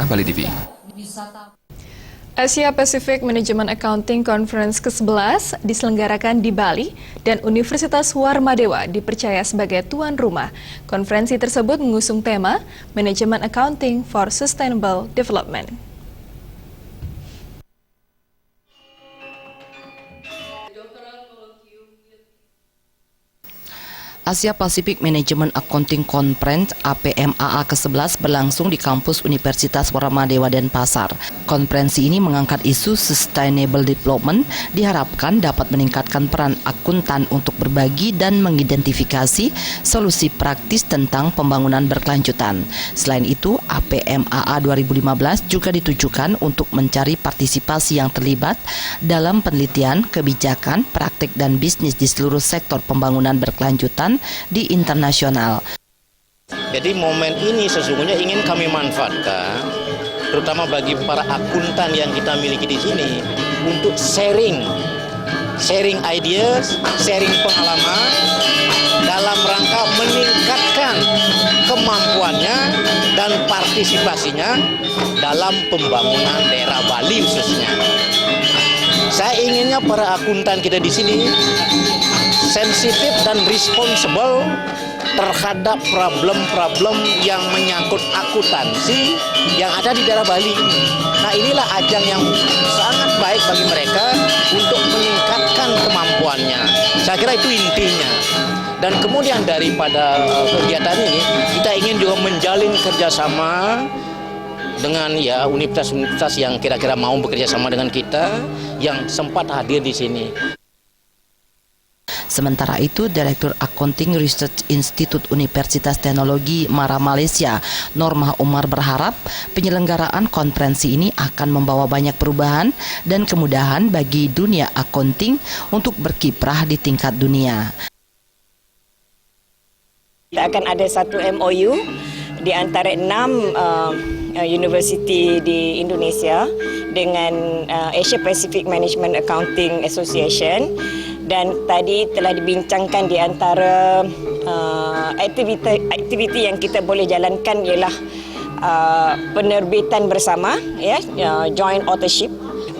Bali TV. Asia Pacific Management Accounting Conference ke-11 diselenggarakan di Bali dan Universitas Warmadewa dipercaya sebagai tuan rumah. Konferensi tersebut mengusung tema Management Accounting for Sustainable Development. Asia Pacific Management Accounting Conference (APMAA) ke-11 berlangsung di kampus Universitas Warmadewa Denpasar. Konferensi ini mengangkat isu sustainable development, diharapkan dapat meningkatkan peran akuntan untuk berbagi dan mengidentifikasi solusi praktis tentang pembangunan berkelanjutan. Selain itu, APMAA 2015 juga ditujukan untuk mencari partisipasi yang terlibat dalam penelitian, kebijakan, praktik dan bisnis di seluruh sektor pembangunan berkelanjutan di internasional. Jadi momen ini sesungguhnya ingin kami manfaatkan, terutama bagi para akuntan yang kita miliki di sini, untuk sharing ideas, sharing pengalaman dalam rangka meningkatkan kemampuannya dan partisipasinya dalam pembangunan daerah Bali khususnya. Saya inginnya para akuntan kita di sini sensitif dan responsible terhadap problem-problem yang menyangkut akuntansi yang ada di daerah Bali. Nah, inilah ajang yang sangat baik bagi mereka untuk meningkatkan kemampuannya. Saya kira itu intinya. Dan kemudian daripada kegiatan ini, kita ingin juga menjalin kerjasama dengan universitas-universitas yang kira-kira mau bekerja sama dengan kita, yang sempat hadir di sini. Sementara itu, Direktur Accounting Research Institute Universitas Teknologi Mara Malaysia, Normah Umar berharap penyelenggaraan konferensi ini akan membawa banyak perubahan dan kemudahan bagi dunia accounting untuk berkiprah di tingkat dunia. Kita akan ada satu MOU di antara 6 universiti di Indonesia dengan Asia Pacific Management Accounting Association. Dan tadi telah dibincangkan di antara aktiviti yang kita boleh jalankan ialah penerbitan bersama, joint authorship.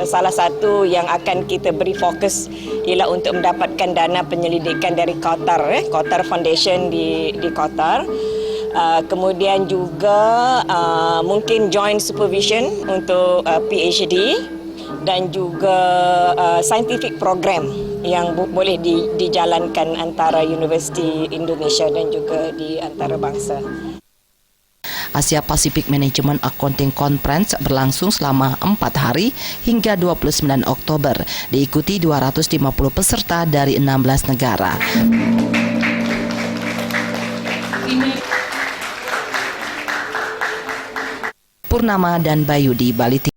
Salah satu yang akan kita beri fokus ialah untuk mendapatkan dana penyelidikan dari Qatar, Qatar Foundation di Qatar. Kemudian juga mungkin joint supervision untuk PhD dan juga scientific program yang boleh dijalankan antara Universiti Indonesia dan juga di antarabangsa. Asia Pacific Management Accounting Conference berlangsung selama 4 hari hingga 29 Oktober, diikuti 250 peserta dari 16 negara. Purnama dan Bayu di Bali.